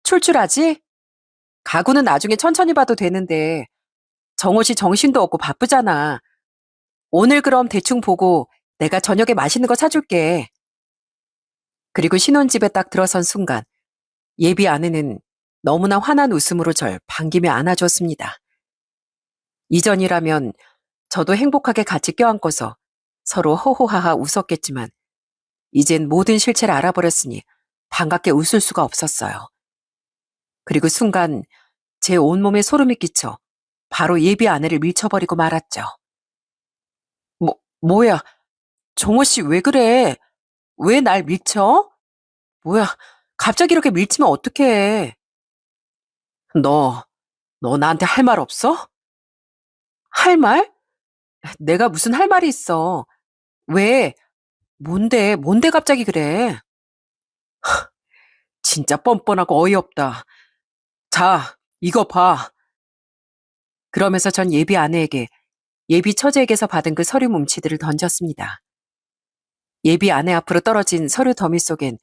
출출하지? 가구는 나중에 천천히 봐도 되는데 정호 씨 정신도 없고 바쁘잖아. 오늘 그럼 대충 보고 내가 저녁에 맛있는 거 사줄게. 그리고 신혼집에 딱 들어선 순간 예비 아내는 너무나 환한 웃음으로 절 반기며 안아줬습니다. 이전이라면 저도 행복하게 같이 껴안고서 서로 호호하하 웃었겠지만 이젠 모든 실체를 알아버렸으니 반갑게 웃을 수가 없었어요. 그리고 순간 제 온몸에 소름이 끼쳐 바로 예비 아내를 밀쳐버리고 말았죠. 뭐야, 정호 씨 왜 그래? 왜 날 밀쳐? 뭐야, 갑자기 이렇게 밀치면 어떡해? 너, 너 나한테 할 말 없어? 할 말? 내가 무슨 할 말이 있어. 왜? 뭔데 갑자기 그래? 진짜 뻔뻔하고 어이없다. 자, 이거 봐. 그러면서 전 예비 아내에게 예비 처제에게서 받은 그 서류 뭉치들을 던졌습니다. 예비 아내 앞으로 떨어진 서류 더미 속엔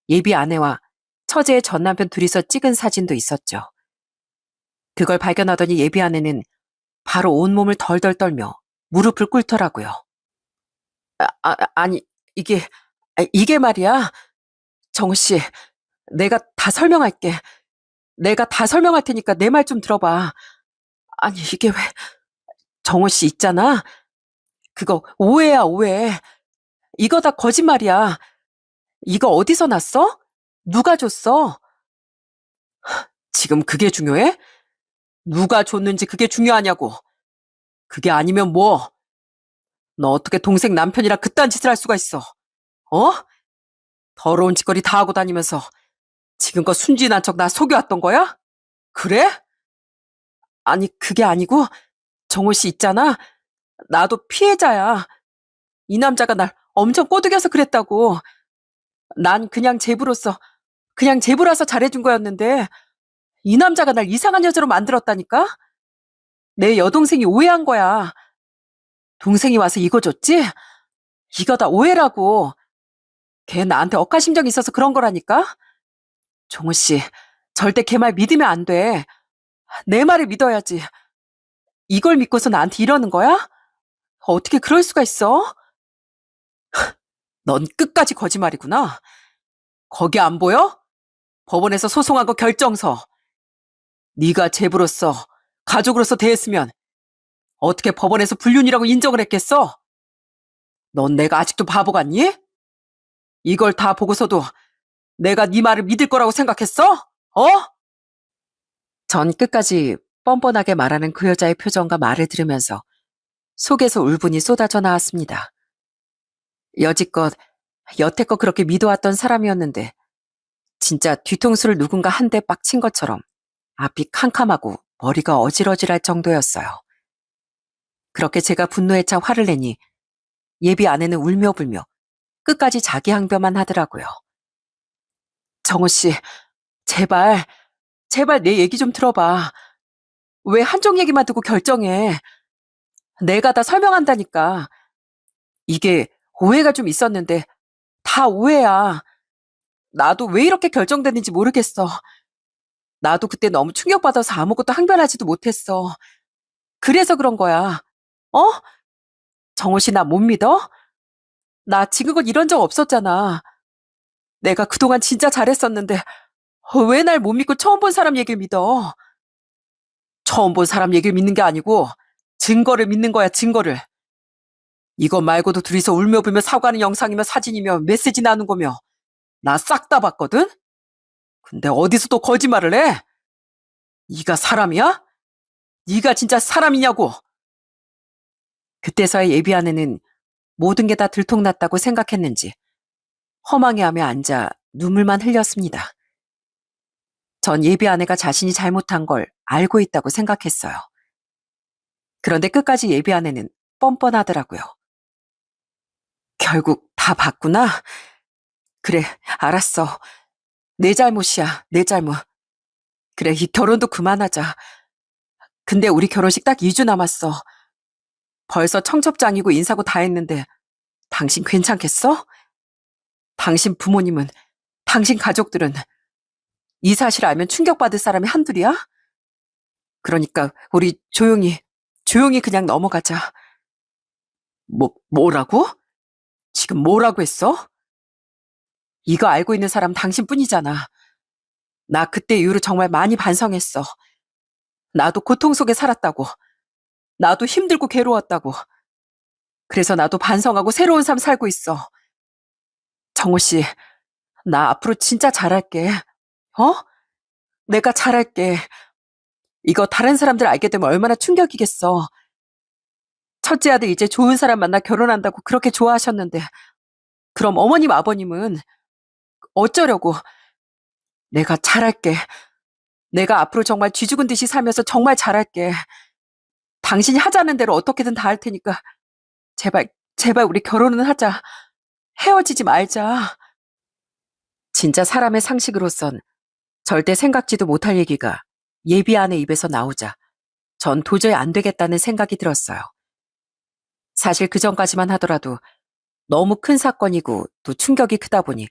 예비 아내와 처제의 전 남편 둘이서 찍은 사진도 있었죠. 그걸 발견하더니 예비 아내는 바로 온몸을 덜덜 떨며 무릎을 꿇더라고요. 아니, 이게, 이게 말이야. 정우 씨, 내가 다 설명할게. 내가 다 설명할 테니까 내 말 좀 들어봐. 아니, 이게 왜, 정우 씨 있잖아. 그거 오해야, 오해. 이거 다 거짓말이야. 이거 어디서 났어? 누가 줬어? 지금 그게 중요해? 누가 줬는지 그게 중요하냐고. 그게 아니면 뭐? 너 어떻게 동생 남편이랑 그딴 짓을 할 수가 있어? 어? 더러운 짓거리 다 하고 다니면서 지금껏 순진한 척 나 속여왔던 거야? 그래? 아니, 그게 아니고, 정호 씨 있잖아. 나도 피해자야. 이 남자가 날 엄청 꼬드겨서 그랬다고. 난 그냥 제부라서 잘해준 거였는데, 이 남자가 날 이상한 여자로 만들었다니까? 내 여동생이 오해한 거야. 동생이 와서 이거 줬지? 이거 다 오해라고. 걔 나한테 억하심정이 있어서 그런 거라니까? 종호 씨, 절대 걔 말 믿으면 안 돼. 내 말을 믿어야지. 이걸 믿고서 나한테 이러는 거야? 어떻게 그럴 수가 있어? 넌 끝까지 거짓말이구나. 거기 안 보여? 법원에서 소송한 거 결정서. 네가 제부로서, 가족으로서 대했으면 어떻게 법원에서 불륜이라고 인정을 했겠어? 넌 내가 아직도 바보 같니? 이걸 다 보고서도 내가 네 말을 믿을 거라고 생각했어? 어? 전 끝까지 뻔뻔하게 말하는 그 여자의 표정과 말을 들으면서 속에서 울분이 쏟아져 나왔습니다. 여지껏 여태껏 그렇게 믿어왔던 사람이었는데 진짜 뒤통수를 누군가 한 대 빡 친 것처럼 앞이 캄캄하고 머리가 어질어질할 정도였어요. 그렇게 제가 분노에 차 화를 내니 예비 아내는 울며불며 끝까지 자기 항변만 하더라고요. 정호 씨, 제발, 제발 내 얘기 좀 들어봐. 왜 한쪽 얘기만 듣고 결정해? 내가 다 설명한다니까. 이게 오해가 좀 있었는데 다 오해야. 나도 왜 이렇게 결정됐는지 모르겠어. 나도 그때 너무 충격받아서 아무것도 항변하지도 못했어. 그래서 그런 거야. 어? 정호 씨 나 못 믿어? 나 지금껏 이런 적 없었잖아. 내가 그동안 진짜 잘했었는데 왜 날 못 믿고 처음 본 사람 얘기를 믿어? 처음 본 사람 얘기를 믿는 게 아니고 증거를 믿는 거야, 증거를. 이거 말고도 둘이서 울며불며 사과하는 영상이며 사진이며 메시지 나눈 거며 나 싹 다 봤거든? 근데 어디서 또 거짓말을 해? 네가 사람이야? 네가 진짜 사람이냐고. 그때서야 예비 아내는 모든 게 다 들통났다고 생각했는지 허망해하며 앉아 눈물만 흘렸습니다. 전 예비 아내가 자신이 잘못한 걸 알고 있다고 생각했어요. 그런데 끝까지 예비 아내는 뻔뻔하더라고요. 결국 다 봤구나? 그래, 알았어. 내 잘못이야, 내 잘못. 그래, 이 결혼도 그만하자. 근데 우리 결혼식 딱 2주 남았어. 벌써 청첩장이고 인사고 다 했는데 당신 괜찮겠어? 당신 부모님은, 당신 가족들은 이 사실 알면 충격받을 사람이 한둘이야? 그러니까 우리 조용히 그냥 넘어가자. 뭐라고? 지금 뭐라고 했어? 이거 알고 있는 사람 당신뿐이잖아. 나 그때 이후로 정말 많이 반성했어. 나도 고통 속에 살았다고. 나도 힘들고 괴로웠다고. 그래서 나도 반성하고 새로운 삶 살고 있어. 정호 씨, 나 앞으로 진짜 잘할게. 어? 내가 잘할게. 이거 다른 사람들 알게 되면 얼마나 충격이겠어. 첫째 아들 이제 좋은 사람 만나 결혼한다고 그렇게 좋아하셨는데 그럼 어머님 아버님은 어쩌려고. 내가 잘할게. 내가 앞으로 정말 쥐죽은 듯이 살면서 정말 잘할게. 당신이 하자는 대로 어떻게든 다 할 테니까 제발, 제발 우리 결혼은 하자. 헤어지지 말자. 진짜 사람의 상식으로선 절대 생각지도 못할 얘기가 예비 아내 입에서 나오자 전 도저히 안 되겠다는 생각이 들었어요. 사실 그 전까지만 하더라도 너무 큰 사건이고 또 충격이 크다 보니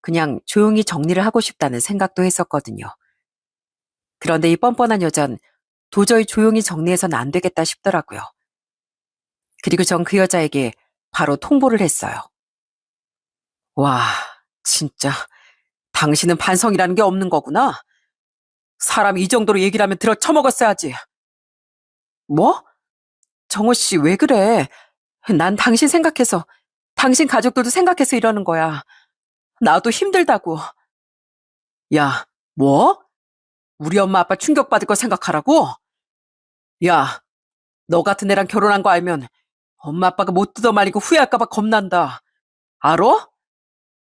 그냥 조용히 정리를 하고 싶다는 생각도 했었거든요. 그런데 이 뻔뻔한 여잔 도저히 조용히 정리해서는 안 되겠다 싶더라고요. 그리고 전 그 여자에게 바로 통보를 했어요. 와, 진짜 당신은 반성이라는 게 없는 거구나. 사람 이 정도로 얘기를 하면 들어 처먹었어야지. 뭐? 정호 씨, 왜 그래? 난 당신 생각해서, 당신 가족들도 생각해서 이러는 거야. 나도 힘들다고. 야, 뭐? 우리 엄마 아빠 충격받을 거 생각하라고? 야, 너 같은 애랑 결혼한 거 알면 엄마 아빠가 못 뜯어 말리고 후회할까 봐 겁난다. 알어?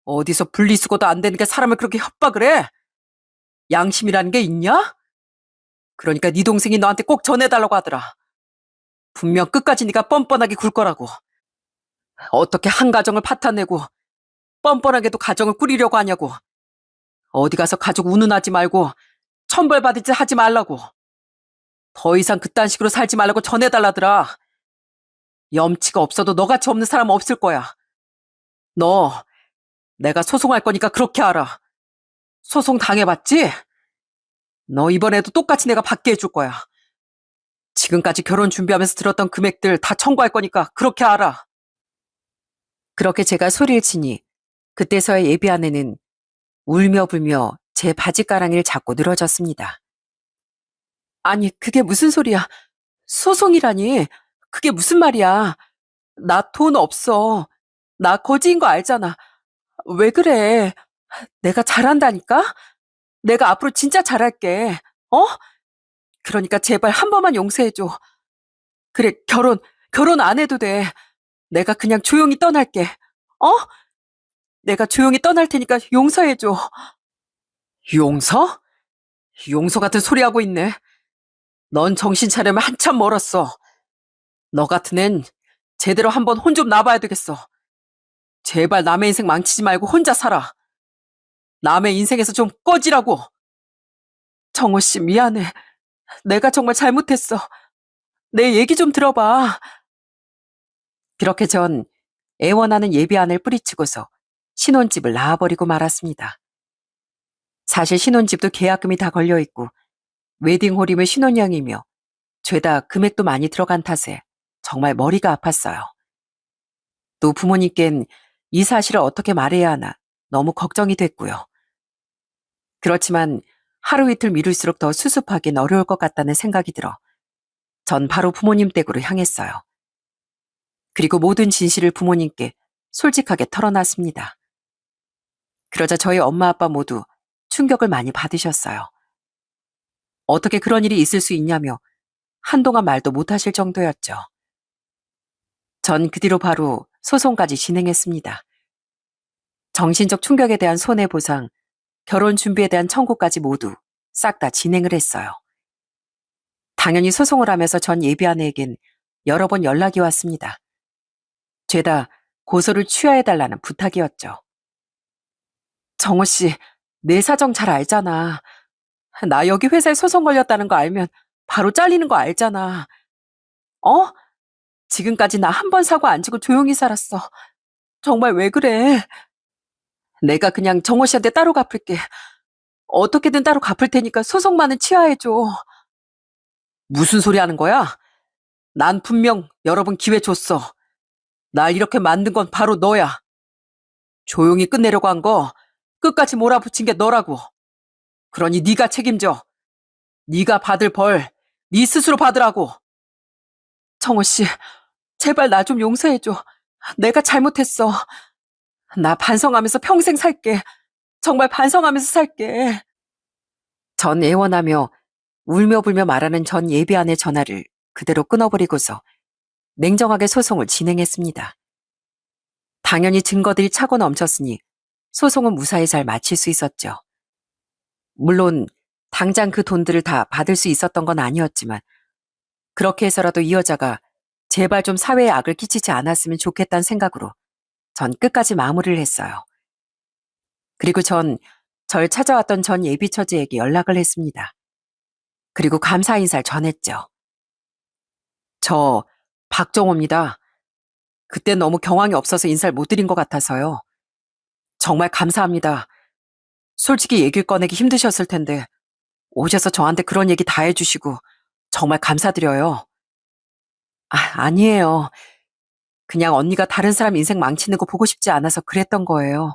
어디서 분리수거도 안 되는 게 사람을 그렇게 협박을 해? 양심이라는 게 있냐? 그러니까 네 동생이 너한테 꼭 전해달라고 하더라. 분명 끝까지 네가 뻔뻔하게 굴 거라고. 어떻게 한 가정을 파탄내고 뻔뻔하게도 가정을 꾸리려고 하냐고. 어디 가서 가족 운운하지 말고 천벌받을 짓 하지 말라고. 더 이상 그딴 식으로 살지 말라고 전해달라더라. 염치가 없어도 너같이 없는 사람 없을 거야. 너, 내가 소송할 거니까 그렇게 알아. 소송 당해봤지? 너 이번에도 똑같이 내가 받게 해줄 거야. 지금까지 결혼 준비하면서 들었던 금액들 다 청구할 거니까 그렇게 알아. 그렇게 제가 소리를 치니 그때서야 예비 아내는 울며 불며 제 바지가랑이를 잡고 늘어졌습니다. 아니, 그게 무슨 소리야. 소송이라니. 그게 무슨 말이야. 나 돈 없어. 나 거지인 거 알잖아. 왜 그래? 내가 잘한다니까? 내가 앞으로 진짜 잘할게. 어? 그러니까 제발 한 번만 용서해줘. 그래, 결혼 안 해도 돼. 내가 그냥 조용히 떠날게. 어? 내가 조용히 떠날 테니까 용서해줘. 용서? 용서 같은 소리 하고 있네. 넌 정신 차리면 한참 멀었어. 너 같은 앤 제대로 한번 혼 좀 나봐야 되겠어. 제발 남의 인생 망치지 말고 혼자 살아. 남의 인생에서 좀 꺼지라고. 정호 씨, 미안해. 내가 정말 잘못했어. 내 얘기 좀 들어봐. 그렇게 전 애원하는 예비 아내를 뿌리치고서 신혼집을 나와버리고 말았습니다. 사실 신혼집도 계약금이 다 걸려있고 웨딩홀이며 신혼여행이며 죄다 금액도 많이 들어간 탓에 정말 머리가 아팠어요. 또 부모님께는 이 사실을 어떻게 말해야 하나 너무 걱정이 됐고요. 그렇지만 하루 이틀 미룰수록 더 수습하긴 어려울 것 같다는 생각이 들어 전 바로 부모님 댁으로 향했어요. 그리고 모든 진실을 부모님께 솔직하게 털어놨습니다. 그러자 저희 엄마 아빠 모두 충격을 많이 받으셨어요. 어떻게 그런 일이 있을 수 있냐며 한동안 말도 못하실 정도였죠. 전 그 뒤로 바로 소송까지 진행했습니다. 정신적 충격에 대한 손해보상, 결혼 준비에 대한 청구까지 모두 싹 다 진행을 했어요. 당연히 소송을 하면서 전 예비 아내에겐 여러 번 연락이 왔습니다. 죄다 고소를 취하해달라는 부탁이었죠. 정호 씨, 내 사정 잘 알잖아. 나 여기 회사에 소송 걸렸다는 거 알면 바로 잘리는 거 알잖아. 어? 지금까지 나 한 번 사고 안 치고 조용히 살았어. 정말 왜 그래? 내가 그냥 정호 씨한테 따로 갚을게. 어떻게든 따로 갚을 테니까 소송만은 취하해줘. 무슨 소리 하는 거야? 난 분명 여러 번 기회 줬어. 날 이렇게 만든 건 바로 너야. 조용히 끝내려고 한 거 끝까지 몰아붙인 게 너라고. 그러니 네가 책임져. 네가 받을 벌, 네 스스로 받으라고. 정호 씨, 제발 나 좀 용서해줘. 내가 잘못했어. 나 반성하면서 평생 살게. 정말 반성하면서 살게. 전 애원하며 울며 불며 말하는 전 예비 아내 전화를 그대로 끊어버리고서 냉정하게 소송을 진행했습니다. 당연히 증거들이 차고 넘쳤으니 소송은 무사히 잘 마칠 수 있었죠. 물론 당장 그 돈들을 다 받을 수 있었던 건 아니었지만 그렇게 해서라도 이 여자가 제발 좀 사회에 악을 끼치지 않았으면 좋겠다는 생각으로 전 끝까지 마무리를 했어요. 그리고 전 절 찾아왔던 전 예비 처제에게 연락을 했습니다. 그리고 감사 인사를 전했죠. 저 박정호입니다. 그때 너무 경황이 없어서 인사를 못 드린 것 같아서요. 정말 감사합니다. 솔직히 얘기를 꺼내기 힘드셨을 텐데 오셔서 저한테 그런 얘기 다 해주시고 정말 감사드려요. 아니에요. 그냥 언니가 다른 사람 인생 망치는 거 보고 싶지 않아서 그랬던 거예요.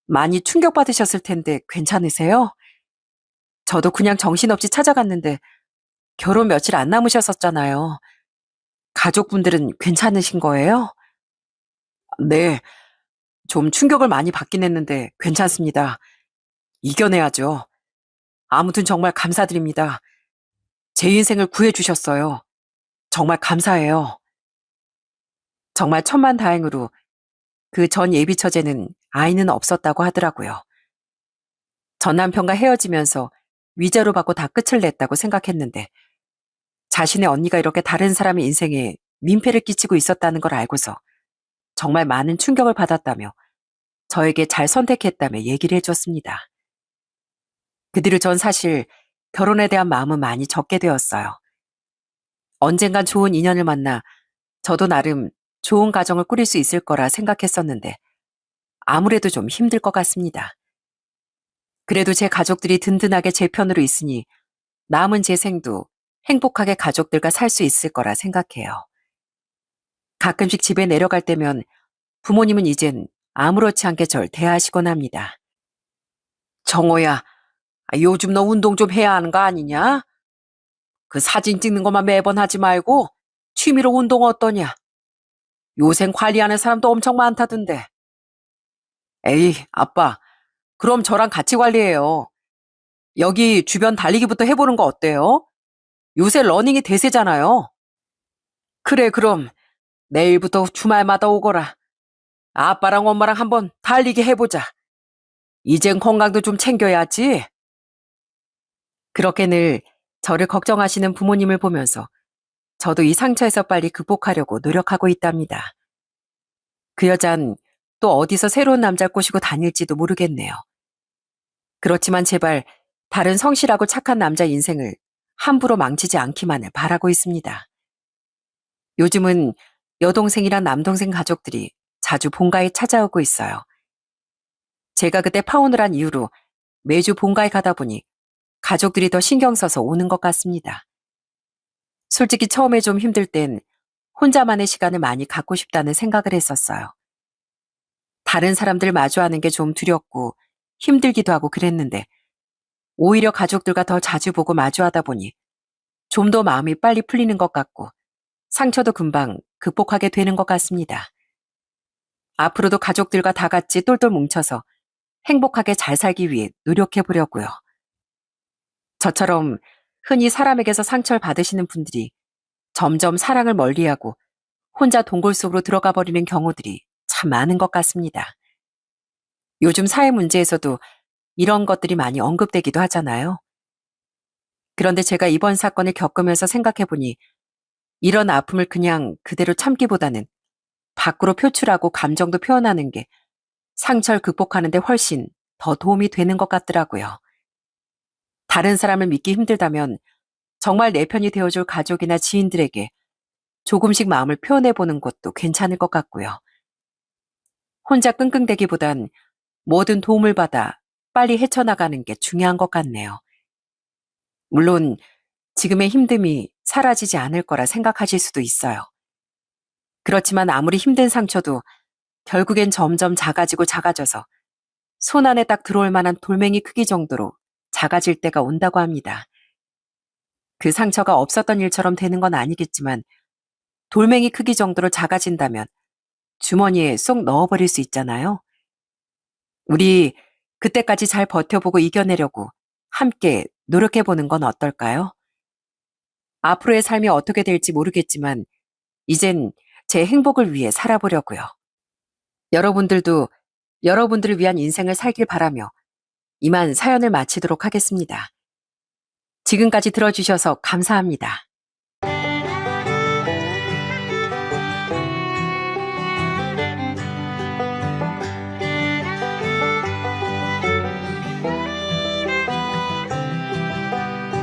많이 충격받으셨을 텐데 괜찮으세요? 저도 그냥 정신없이 찾아갔는데 결혼 며칠 안 남으셨었잖아요. 가족분들은 괜찮으신 거예요? 네, 좀 충격을 많이 받긴 했는데 괜찮습니다. 이겨내야죠. 아무튼 정말 감사드립니다. 제 인생을 구해주셨어요. 정말 감사해요. 정말 천만다행으로 그 전 예비 처제는 아이는 없었다고 하더라고요. 전 남편과 헤어지면서 위자료 받고 다 끝을 냈다고 생각했는데 자신의 언니가 이렇게 다른 사람의 인생에 민폐를 끼치고 있었다는 걸 알고서 정말 많은 충격을 받았다며 저에게 잘 선택했다며 얘기를 해줬습니다. 그 뒤로 전 사실 결혼에 대한 마음은 많이 적게 되었어요. 언젠간 좋은 인연을 만나 저도 나름 좋은 가정을 꾸릴 수 있을 거라 생각했었는데 아무래도 좀 힘들 것 같습니다. 그래도 제 가족들이 든든하게 제 편으로 있으니 남은 제 생도 행복하게 가족들과 살 수 있을 거라 생각해요. 가끔씩 집에 내려갈 때면 부모님은 이젠 아무렇지 않게 절 대하시곤 합니다. 정호야, 요즘 너 운동 좀 해야 하는 거 아니냐? 그 사진 찍는 것만 매번 하지 말고 취미로 운동 어떠냐? 요새 관리하는 사람도 엄청 많다던데. 에이, 아빠, 그럼 저랑 같이 관리해요. 여기 주변 달리기부터 해보는 거 어때요? 요새 러닝이 대세잖아요. 그래, 그럼 내일부터 주말마다 오거라. 아빠랑 엄마랑 한번 달리기 해보자. 이젠 건강도 좀 챙겨야지. 그렇게 늘 저를 걱정하시는 부모님을 보면서 저도 이 상처에서 빨리 극복하려고 노력하고 있답니다. 그 여잔 또 어디서 새로운 남자를 꼬시고 다닐지도 모르겠네요. 그렇지만 제발 다른 성실하고 착한 남자 인생을 함부로 망치지 않기만을 바라고 있습니다. 요즘은 여동생이랑 남동생 가족들이 자주 본가에 찾아오고 있어요. 제가 그때 파혼을 한 이후로 매주 본가에 가다 보니 가족들이 더 신경 써서 오는 것 같습니다. 솔직히 처음에 좀 힘들 땐 혼자만의 시간을 많이 갖고 싶다는 생각을 했었어요. 다른 사람들 마주하는 게 좀 두렵고 힘들기도 하고 그랬는데 오히려 가족들과 더 자주 보고 마주하다 보니 좀 더 마음이 빨리 풀리는 것 같고 상처도 금방 극복하게 되는 것 같습니다. 앞으로도 가족들과 다 같이 똘똘 뭉쳐서 행복하게 잘 살기 위해 노력해 보려고요. 저처럼 흔히 사람에게서 상처를 받으시는 분들이 점점 사랑을 멀리하고 혼자 동굴 속으로 들어가 버리는 경우들이 참 많은 것 같습니다. 요즘 사회 문제에서도 이런 것들이 많이 언급되기도 하잖아요. 그런데 제가 이번 사건을 겪으면서 생각해보니 이런 아픔을 그냥 그대로 참기보다는 밖으로 표출하고 감정도 표현하는 게 상처를 극복하는 데 훨씬 더 도움이 되는 것 같더라고요. 다른 사람을 믿기 힘들다면 정말 내 편이 되어줄 가족이나 지인들에게 조금씩 마음을 표현해보는 것도 괜찮을 것 같고요. 혼자 끙끙대기보단 뭐든 도움을 받아 빨리 헤쳐나가는 게 중요한 것 같네요. 물론 지금의 힘듦이 사라지지 않을 거라 생각하실 수도 있어요. 그렇지만 아무리 힘든 상처도 결국엔 점점 작아지고 작아져서 손 안에 딱 들어올 만한 돌멩이 크기 정도로 작아질 때가 온다고 합니다. 그 상처가 없었던 일처럼 되는 건 아니겠지만 돌멩이 크기 정도로 작아진다면 주머니에 쏙 넣어버릴 수 있잖아요. 우리 그때까지 잘 버텨보고 이겨내려고 함께 노력해보는 건 어떨까요? 앞으로의 삶이 어떻게 될지 모르겠지만 이젠 제 행복을 위해 살아보려고요. 여러분들도 여러분들을 위한 인생을 살길 바라며 이만 사연을 마치도록 하겠습니다. 지금까지 들어주셔서 감사합니다.